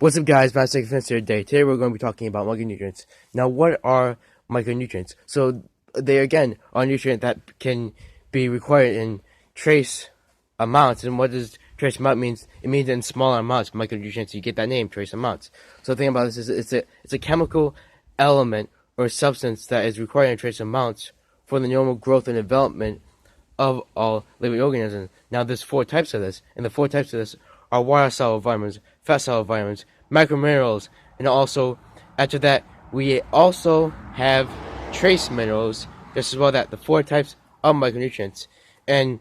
What's up, guys? My second fence here today. Today we're going to be talking about micronutrients. Now, what are micronutrients? So they again are a nutrient that can be required in trace amounts. And what does trace amount means? It means in smaller amounts. Micronutrients, you get that name, trace amounts. So the thing about this is it's a chemical element or substance that is required in trace amounts for the normal growth and development of all living organisms. Now, there's four types of this, and the four types of this are water-soluble vitamins, fat-soluble vitamins, microminerals, and also, after that, we also have trace minerals, just as well that the four types of micronutrients. And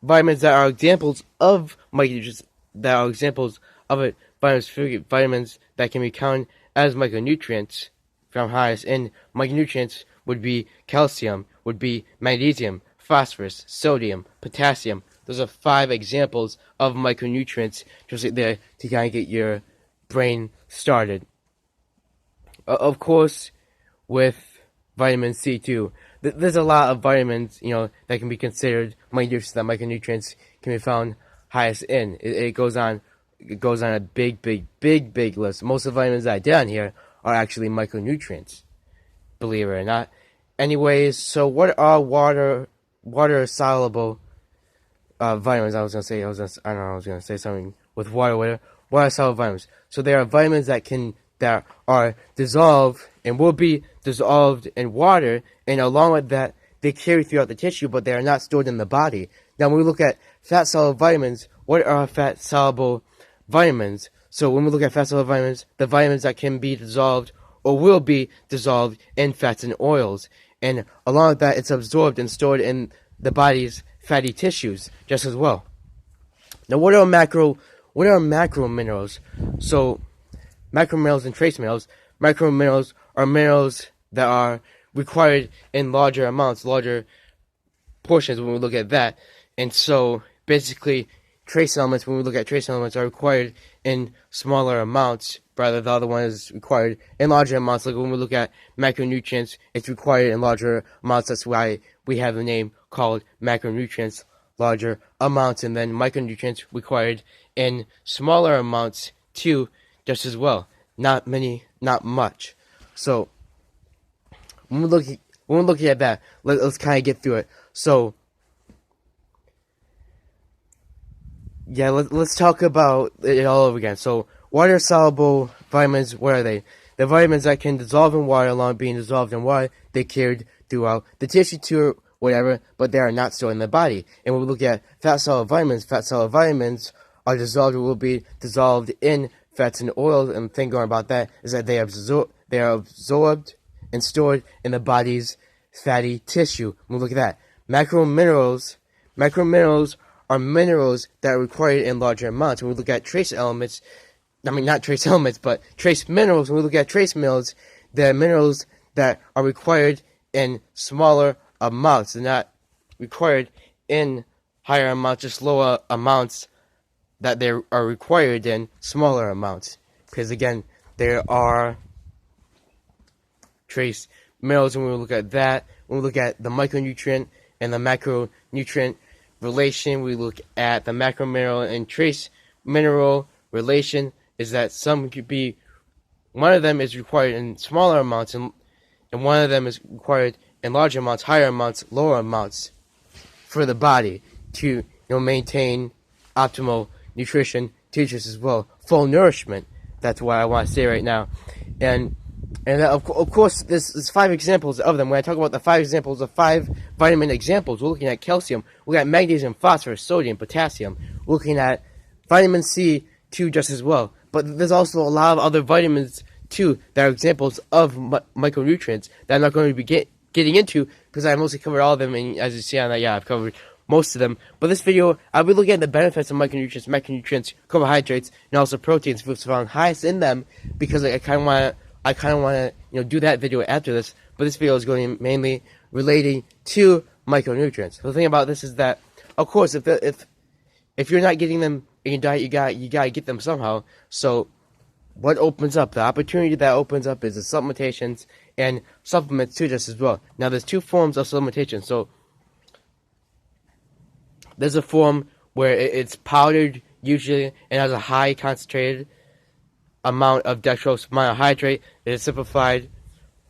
vitamins that are examples of micronutrients, that are examples of it, vitamins that can be counted as micronutrients from highest in micronutrients would be calcium, would be magnesium, phosphorus, sodium, potassium. Those are 5 examples of micronutrients just there to kind of get your brain started. Of course, with vitamin C too. There's a lot of vitamins, that can be considered micronutrients, that micronutrients can be found highest in. It goes on a big list. Most of the vitamins that I did on here are actually micronutrients, believe it or not. Anyways, so what are water soluble vitamins? I was gonna say something with water soluble vitamins. So there are vitamins that are dissolved and will be dissolved in water, and along with that, they carry throughout the tissue, but they are not stored in the body. Now, when we look at fat soluble vitamins, what are fat soluble vitamins? So when we look at fat soluble vitamins, the vitamins that can be dissolved or will be dissolved in fats and oils, and along with that, it's absorbed and stored in the body's fatty tissues just as well. Now, what are macro minerals? So, macrominerals and trace minerals. Macrominerals are minerals that are required in larger amounts, larger portions when we look at that. And so, basically, trace elements, when we look at trace elements, are required in smaller amounts, rather the other one is required in larger amounts. Like when we look at macronutrients, it's required in larger amounts. That's why we have the name called macronutrients, larger amounts, and then micronutrients required in smaller amounts too, just as well. Not many, not much. So when we're looking at that, let's kind of get through it. So yeah, let's talk about it all over again. So water soluble vitamins, what are they? The vitamins that can dissolve in water. Along being dissolved in water, they carried throughout the tissue to whatever, but they are not stored in the body. And when we look at fat soluble vitamins are dissolved or will be dissolved in fats and oils. And the thing going about that is that they are absorbed and stored in the body's fatty tissue. When we look at that, macrominerals are minerals that are required in larger amounts. When we look at trace elements, not trace elements, but trace minerals. When we look at trace minerals, they're minerals that are required in smaller amounts. They're not required in higher amounts, just lower amounts that they are required in smaller amounts. Because again, there are trace minerals. When we look at that, when we look at the micronutrient and the macronutrient relation, we look at the macromineral and trace mineral relation, is that some could be, one of them is required in smaller amounts, and one of them is required in larger amounts, higher amounts, lower amounts for the body to maintain optimal nutrition, teaches as well, full nourishment. That's what I want to say right now. And of course, there's 5 examples of them. When I talk about the 5 examples of 5 vitamin examples, we're looking at calcium, we're looking at magnesium, phosphorus, sodium, potassium, we're looking at vitamin C too, just as well. But there's also a lot of other vitamins too that are examples of micronutrients that I'm not going to be getting into because I mostly covered all of them. And as you see on that, I've covered most of them. But this video, I'll be looking at the benefits of macronutrients, carbohydrates, and also proteins, which are found highest in them, because I kind of want to do that video after this. But this video is going to be mainly relating to micronutrients. So the thing about this is that, of course, if you're not getting them in your diet, you gotta get them somehow. So what opens up? The opportunity that opens up is the supplementations and supplements too, just as well. Now, there's 2 forms of supplementation. So there's a form where it's powdered usually it has a high concentrated amount of dextrose monohydrate. It is a simplified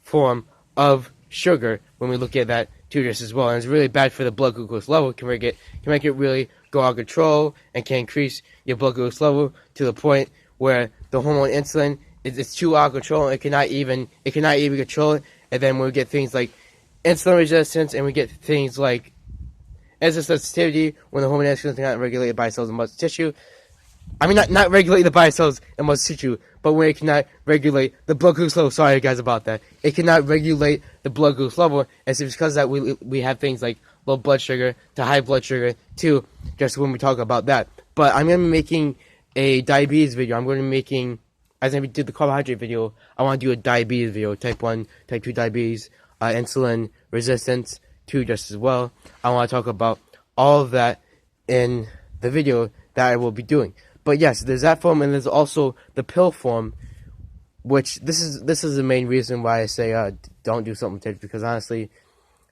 form of sugar when we look at that too just as well. And it's really bad for the blood glucose level. Can make it really go out of control and can increase your blood glucose level to the point where the hormone insulin is too out of control. It cannot even control it. And then when we get things like insulin resistance and we get things like insulin sensitivity, when the hormone insulin is not regulated by cells in muscle tissue. I mean, not regulate the body cells and muscle tissue, but when it cannot regulate the blood glucose level. Sorry, guys, about that. It cannot regulate the blood glucose level, and it's because of that we have things like low blood sugar to high blood sugar too, just when we talk about that. But I'm going to be making a diabetes video. I'm going to be making, as I did the carbohydrate video, I want to do a diabetes video, type 1, type 2 diabetes, insulin resistance too, just as well. I want to talk about all of that in the video that I will be doing. But yes, there's that form, and there's also the pill form, which this is the main reason why I say don't do supplementation, because honestly,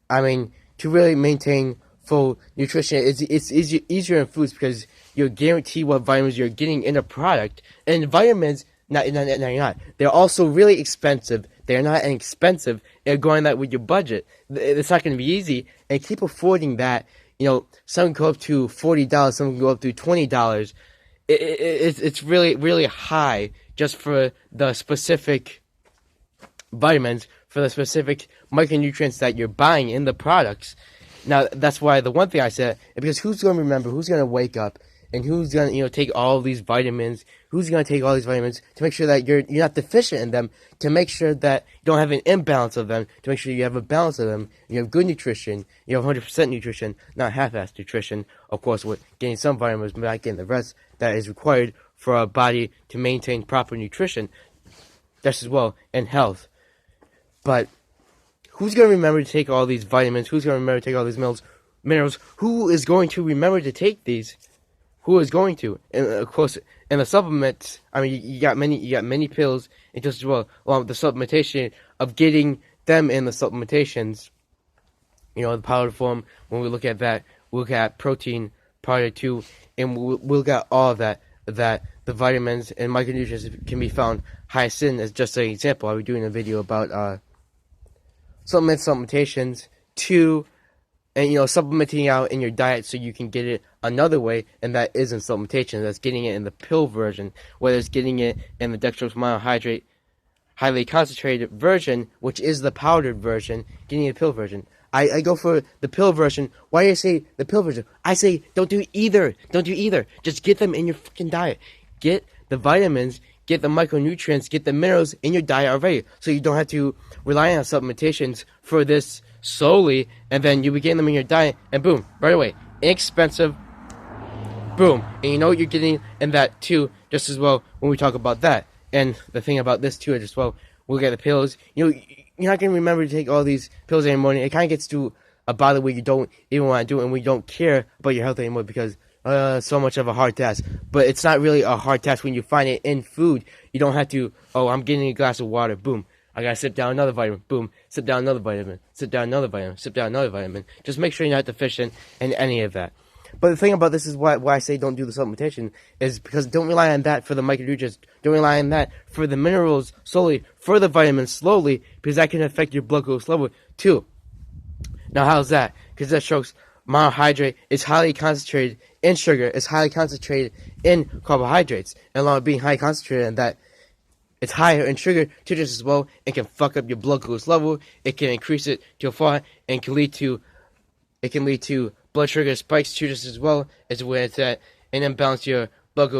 I mean, to really maintain full nutrition, it's easier in foods because you're guaranteed what vitamins you're getting in a product, and vitamins, you're not. They're also really expensive. They're not inexpensive. They're going that with your budget. It's not going to be easy, and keep affording that. You know, some can go up to $40, some can go up to $20. It's really, really high just for the specific vitamins, for the specific micronutrients that you're buying in the products. Now, that's why the one thing I said, because who's going to remember, who's going to wake up, and who's going to, take all these vitamins, who's going to take all these vitamins to make sure that you're not deficient in them, to make sure that you don't have an imbalance of them, to make sure you have a balance of them, you have good nutrition, you have 100% nutrition, not half-assed nutrition, of course, with getting some vitamins, but not getting the rest that is required for our body to maintain proper nutrition, just as well, and health. But who's going to remember to take all these vitamins? Who's going to remember to take all these minerals? Who is going to remember to take these? Who is going to? And of course, in the supplements, I mean, you got many pills, and just as well, along with the supplementation of getting them in the supplementations, the powder form. When we look at that, we look at protein powder too, and we'll look at all of that the vitamins and micronutrients can be found highest in, as just an example. I'll be doing a video about supplementations too, and supplementing out in your diet so you can get it another way, and that isn't supplementation. That's getting it in the pill version, whether it's getting it in the dextrose monohydrate highly concentrated version, which is the powdered version, getting the pill version. I go for the pill version. Why do I say the pill version? I say don't do either. Don't do either. Just get them in your freaking diet. Get the vitamins, get the micronutrients, get the minerals in your diet already, so you don't have to rely on supplementations for this solely, and then you begin them in your diet, and boom, right away, inexpensive, boom, and you know what you're getting in that too, just as well when we talk about that. And the thing about this too, just well, we'll get the pills. You're not going to remember to take all these pills anymore. It kind of gets to a bother where you don't even want to do it, and we don't care about your health anymore because so much of a hard task. But it's not really a hard task when you find it in food. You don't have to, I'm getting a glass of water, boom, I gotta sip down another vitamin, boom, sip down another vitamin, sip down another vitamin, sip down another vitamin. Just make sure you're not deficient in any of that. But the thing about this is why I say don't do the supplementation is because don't rely on that for the micronutrients. Don't rely on that for the minerals solely, for the vitamins slowly, because that can affect your blood glucose level too. Now, how's that? Because that shows monohydrate is highly concentrated in sugar, it's highly concentrated in carbohydrates, and along with being highly concentrated in that, it's higher in sugar too just as well. It can fuck up your blood glucose level. It can increase it to a far, and can lead to blood sugar spikes too just as well as when it's at an imbalance your blood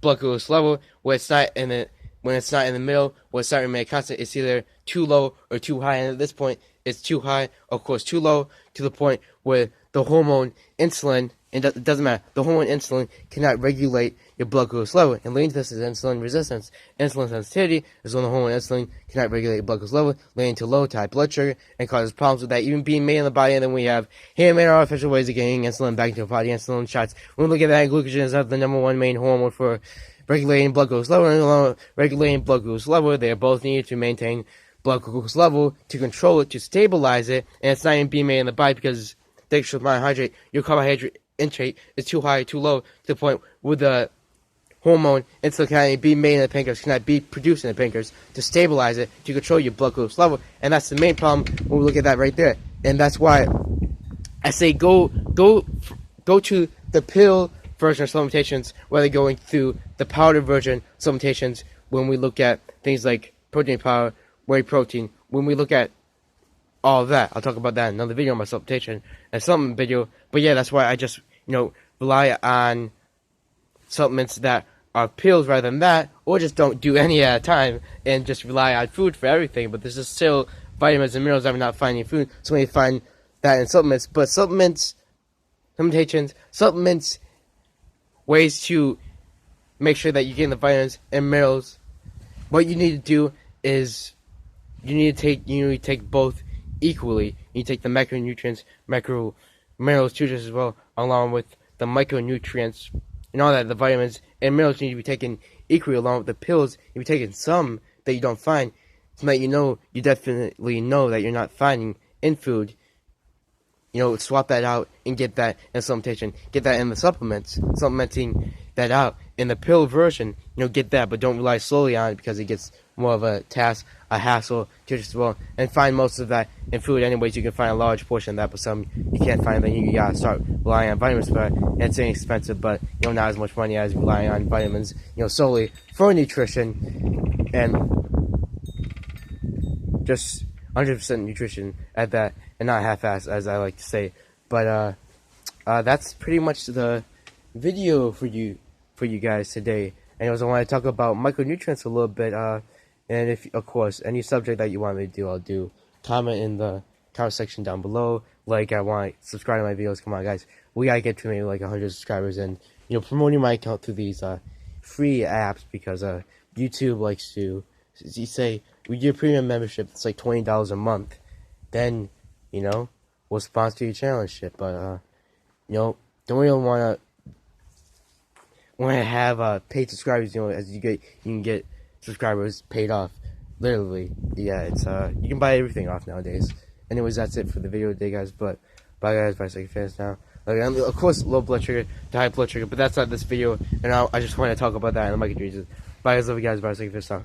glucose level, where it's not in the middle, where it's not remaining constant. It's either too low or too high, and at this point it's too high, of course too low, to the point where the hormone insulin, and it doesn't matter, the hormone insulin cannot regulate your blood glucose level, and leading to this is insulin resistance. Insulin sensitivity is when the hormone insulin cannot regulate your blood glucose level, leading to low to high blood sugar, and causes problems with that even being made in the body. And then we have handmade artificial ways of getting insulin back into the body, insulin shots. When we look at that, glucagon is not the number one main hormone for regulating blood glucose level, and regulating blood glucose level, they are both needed to maintain blood glucose level, to control it, to stabilize it, and it's not even being made in the body because dextrose monohydrate, your carbohydrate intake is too high, too low, to the point where the hormone insulin cannot be made in the pancreas, cannot be produced in the pancreas to stabilize it, to control your blood glucose level. And that's the main problem when we look at that right there. And that's why I say go to the pill version of supplementations rather than going through the powder version supplementations when we look at things like protein powder, whey protein, when we look at all of that. I'll talk about that in another video on my supplementation and supplement video. But yeah, that's why I just, rely on supplements that are pills rather than that, or just don't do any at a time and just rely on food for everything. But this is still vitamins and minerals that we're not finding in food, so we find that in supplements. But supplements, ways to make sure that you're getting the vitamins and minerals. What you need to do is you need to take both equally. You need to take the macronutrients, minerals too, just as well, along with the micronutrients and all that. The vitamins and minerals need to be taken equally along with the pills. You be taking some that you don't find, so that you definitely know that you're not finding in food. Swap that out and get that in supplementation. Get that in the supplements. Supplementing that out in the pill version, get that, but don't rely solely on it because it gets more of a task, a hassle, just as well. And find most of that in food anyways. You can find a large portion of that, but some you can't find. Then you gotta start relying on vitamins for it. And it's inexpensive, but not as much money as relying on vitamins, solely for nutrition and just 100% nutrition at that, and not half-assed, as I like to say. But that's pretty much the video for you guys today. And I want to talk about micronutrients a little bit. And if, of course, any subject that you want me to do, I'll do. Comment in the comment section down below. I want to subscribe to my videos. Come on, guys. We gotta get to maybe 100 subscribers, and promoting my account through these free apps, because YouTube likes to. You say we do a premium membership, it's like $20 a month, then we'll sponsor your channel and shit. But don't really want to have paid subscribers. As you can get subscribers paid off, literally. Yeah, it's you can buy everything off nowadays. Anyways, that's it for the video today, guys. But bye, guys. Bye, second fans now. Of course, low blood sugar to high blood sugar, but that's not this video, and I just want to talk about that in the micronutrients. Bye, guys. Love you guys. Bye, second fans now.